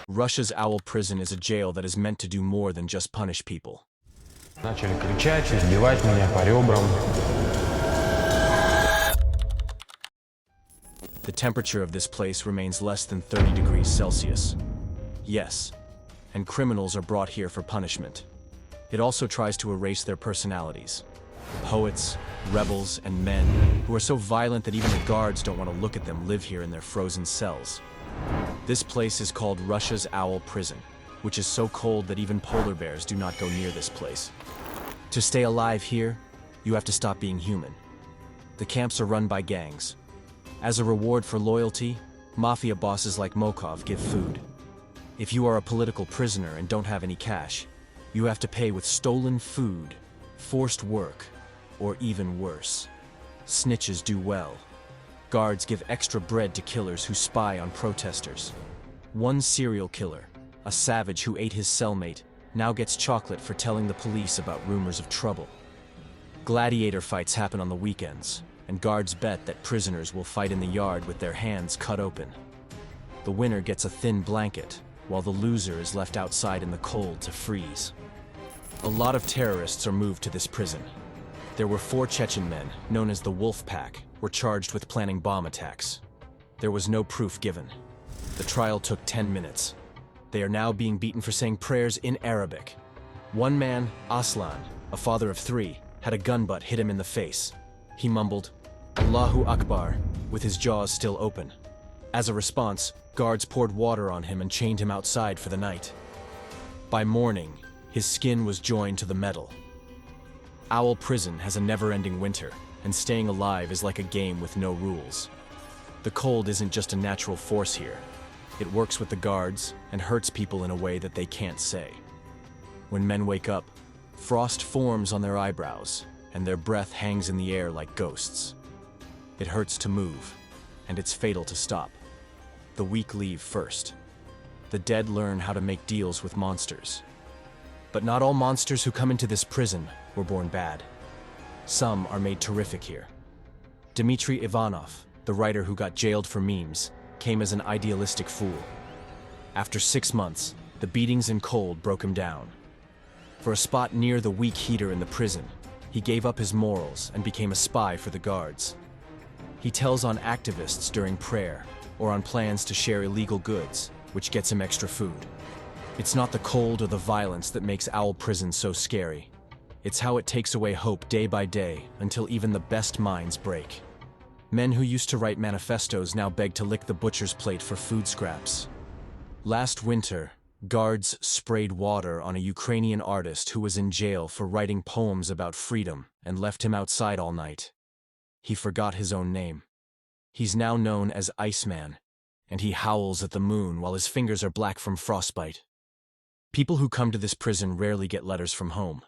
Russia's Owl Prison is a jail that is meant to do more than just punish people. Начали кричать, избивать меня по ребрам. The temperature of this place remains less than 30 degrees Celsius. Yes, and criminals are brought here for punishment. It also tries to erase their personalities. Poets, rebels, and men who are so violent that even the guards don't want to look at them live here in their frozen cells. This place is called Russia's Owl Prison, which is so cold that even polar bears do not go near this place. To stay alive here, you have to stop being human. The camps are run by gangs. As a reward for loyalty, mafia bosses like Mokov give food. If you are a political prisoner and don't have any cash, you have to pay with stolen food, forced work, or even worse. Snitches do well. Guards give extra bread to killers who spy on protesters. One serial killer, a savage who ate his cellmate, now gets chocolate for telling the police about rumors of trouble. Gladiator fights happen on the weekends, and guards bet that prisoners will fight in the yard with their hands cut open. The winner gets a thin blanket, while the loser is left outside in the cold to freeze. A lot of terrorists are moved to this prison. There were 4 Chechen men, known as the Wolf Pack, were charged with planning bomb attacks. There was no proof given. The trial took 10 minutes. They are now being beaten for saying prayers in Arabic. One man, Aslan, a father of 3, had a gun butt hit him in the face. He mumbled, "Allahu Akbar," with his jaws still open. As a response, guards poured water on him and chained him outside for the night. By morning, his skin was joined to the metal. Owl Prison has a never-ending winter, and staying alive is like a game with no rules. The cold isn't just a natural force here. It works with the guards and hurts people in a way that they can't say. When men wake up, frost forms on their eyebrows, and their breath hangs in the air like ghosts. It hurts to move, and it's fatal to stop. The weak leave first. The dead learn how to make deals with monsters. But not all monsters who come into this prison were born bad. Some are made terrific here. Dmitry Ivanov, the writer who got jailed for memes, came as an idealistic fool. After 6 months, the beatings and cold broke him down. For a spot near the weak heater in the prison, he gave up his morals and became a spy for the guards. He tells on activists during prayer, or on plans to share illegal goods, which gets him extra food. It's not the cold or the violence that makes Owl Prison so scary. It's how it takes away hope day by day until even the best minds break. Men who used to write manifestos now beg to lick the butcher's plate for food scraps. Last winter, guards sprayed water on a Ukrainian artist who was in jail for writing poems about freedom and left him outside all night. He forgot his own name. He's now known as Iceman, and he howls at the moon while his fingers are black from frostbite. People who come to this prison rarely get letters from home,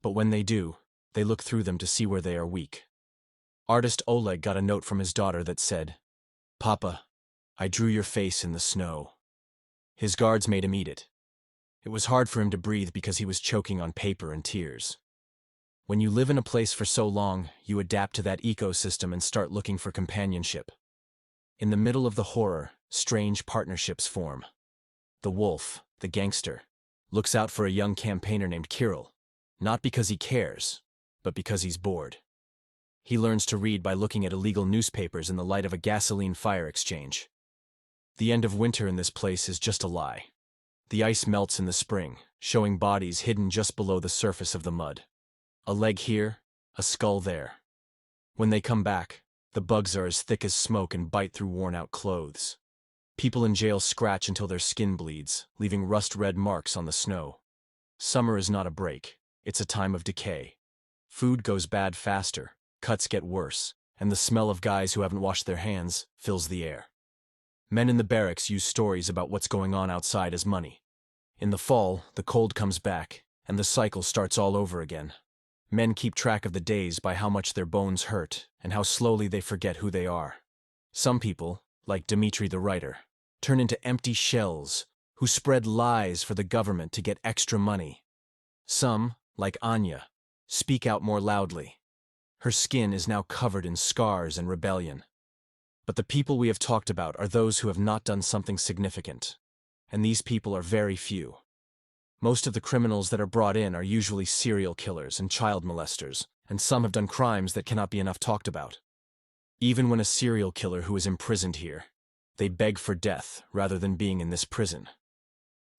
but when they do, they look through them to see where they are weak. Artist Oleg got a note from his daughter that said, "Papa, I drew your face in the snow." His guards made him eat it. It was hard for him to breathe because he was choking on paper and tears. When you live in a place for so long, you adapt to that ecosystem and start looking for companionship. In the middle of the horror, strange partnerships form. The wolf, the gangster, looks out for a young campaigner named Kirill, not because he cares, but because he's bored. He learns to read by looking at illegal newspapers in the light of a gasoline fire exchange. The end of winter in this place is just a lie. The ice melts in the spring, showing bodies hidden just below the surface of the mud. A leg here, a skull there. When they come back, the bugs are as thick as smoke and bite through worn-out clothes. People in jail scratch until their skin bleeds, leaving rust-red marks on the snow. Summer is not a break, it's a time of decay. Food goes bad faster, cuts get worse, and the smell of guys who haven't washed their hands fills the air. Men in the barracks use stories about what's going on outside as money. In the fall, the cold comes back, and the cycle starts all over again. Men keep track of the days by how much their bones hurt and how slowly they forget who they are. Some people, like Dmitry the writer, turn into empty shells who spread lies for the government to get extra money. Some, like Anya, speak out more loudly. Her skin is now covered in scars and rebellion. But the people we have talked about are those who have not done something significant. And these people are very few. Most of the criminals that are brought in are usually serial killers and child molesters, and some have done crimes that cannot be enough talked about. Even when a serial killer who is imprisoned here, they beg for death rather than being in this prison.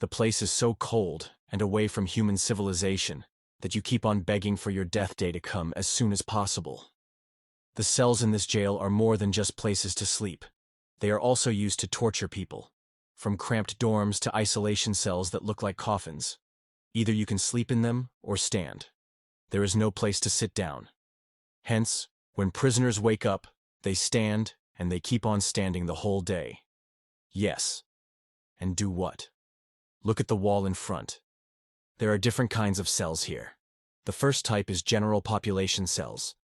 The place is so cold and away from human civilization that you keep on begging for your death day to come as soon as possible. The cells in this jail are more than just places to sleep. They are also used to torture people, from cramped dorms to isolation cells that look like coffins. Either you can sleep in them or stand. There is no place to sit down. Hence, when prisoners wake up, they stand and they keep on standing the whole day. Yes. And do what? Look at the wall in front. There are different kinds of cells here. The first type is general population cells,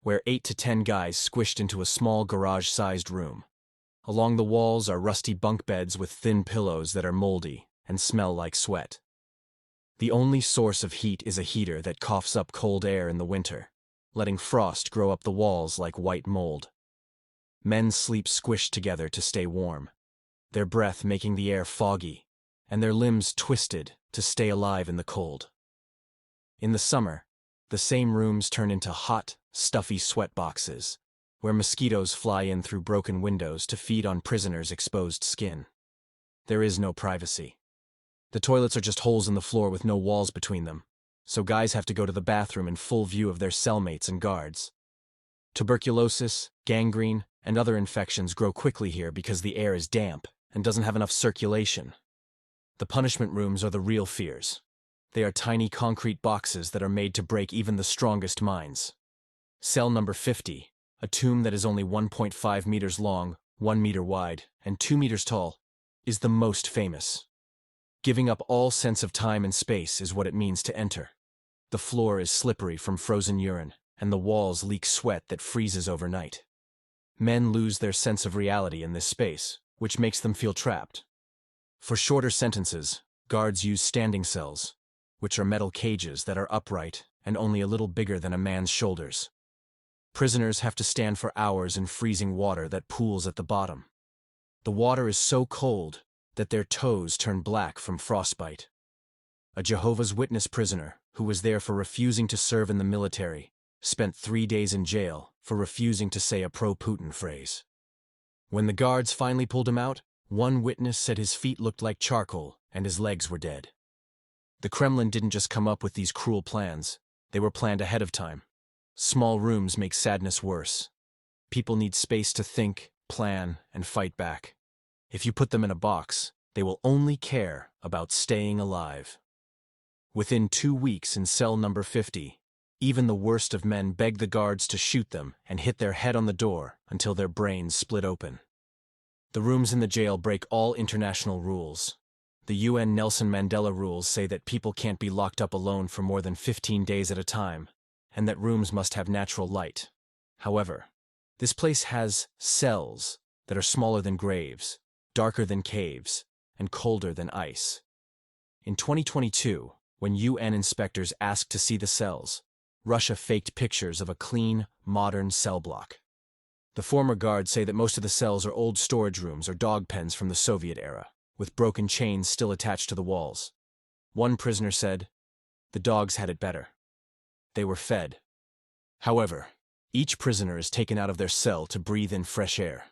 where 8 to 10 guys squished into a small garage-sized room. Along the walls are rusty bunk beds with thin pillows that are moldy and smell like sweat. The only source of heat is a heater that coughs up cold air in the winter, letting frost grow up the walls like white mold. Men sleep squished together to stay warm, their breath making the air foggy, and their limbs twisted to stay alive in the cold. In the summer, the same rooms turn into hot, stuffy sweat boxes, where mosquitoes fly in through broken windows to feed on prisoners' exposed skin. There is no privacy. The toilets are just holes in the floor with no walls between them, so guys have to go to the bathroom in full view of their cellmates and guards. Tuberculosis, gangrene, and other infections grow quickly here because the air is damp and doesn't have enough circulation. The punishment rooms are the real fears. They are tiny concrete boxes that are made to break even the strongest minds. Cell number 50, a tomb that is only 1.5 meters long, 1 meter wide, and 2 meters tall, is the most famous. Giving up all sense of time and space is what it means to enter. The floor is slippery from frozen urine, and the walls leak sweat that freezes overnight. Men lose their sense of reality in this space, which makes them feel trapped. For shorter sentences, guards use standing cells, which are metal cages that are upright and only a little bigger than a man's shoulders. Prisoners have to stand for hours in freezing water that pools at the bottom. The water is so cold that their toes turn black from frostbite. A Jehovah's Witness prisoner, who was there for refusing to serve in the military, spent 3 days in jail for refusing to say a pro-Putin phrase. When the guards finally pulled him out, one witness said his feet looked like charcoal and his legs were dead. The Kremlin didn't just come up with these cruel plans, they were planned ahead of time. Small rooms make sadness worse. People need space to think, plan, and fight back. If you put them in a box, they will only care about staying alive. Within 2 weeks in cell number 50, even the worst of men beg the guards to shoot them and hit their head on the door until their brains split open. The rooms in the jail break all international rules. The UN Nelson Mandela rules say that people can't be locked up alone for more than 15 days at a time, and that rooms must have natural light. However, this place has cells that are smaller than graves, darker than caves, and colder than ice. In 2022, when UN inspectors asked to see the cells, Russia faked pictures of a clean, modern cell block. The former guards say that most of the cells are old storage rooms or dog pens from the Soviet era, with broken chains still attached to the walls. One prisoner said, "The dogs had it better. They were fed." However, each prisoner is taken out of their cell to breathe in fresh air.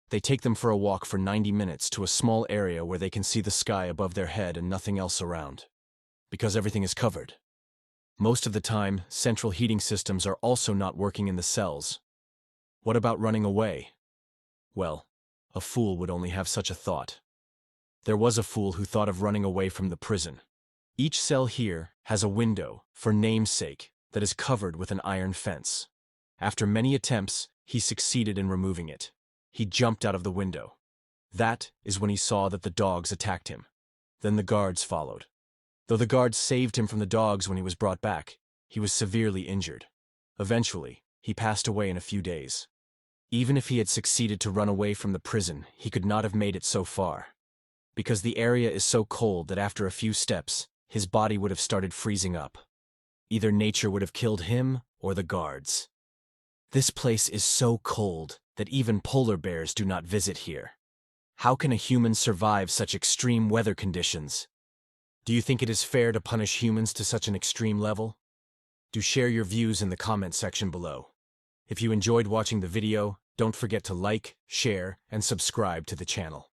They take them for a walk for 90 minutes to a small area where they can see the sky above their head and nothing else around, because everything is covered. Most of the time, central heating systems are also not working in the cells. What about running away? Well, a fool would only have such a thought. There was a fool who thought of running away from the prison. Each cell here has a window, for namesake, that is covered with an iron fence. After many attempts, he succeeded in removing it. He jumped out of the window. That is when he saw that the dogs attacked him. Then the guards followed. Though the guards saved him from the dogs when he was brought back, he was severely injured. Eventually, he passed away in a few days. Even if he had succeeded to run away from the prison, he could not have made it so far. Because the area is so cold that after a few steps, his body would have started freezing up. Either nature would have killed him or the guards. This place is so cold that even polar bears do not visit here. How can a human survive such extreme weather conditions? Do you think it is fair to punish humans to such an extreme level? Do share your views in the comment section below. If you enjoyed watching the video, don't forget to like, share, and subscribe to the channel.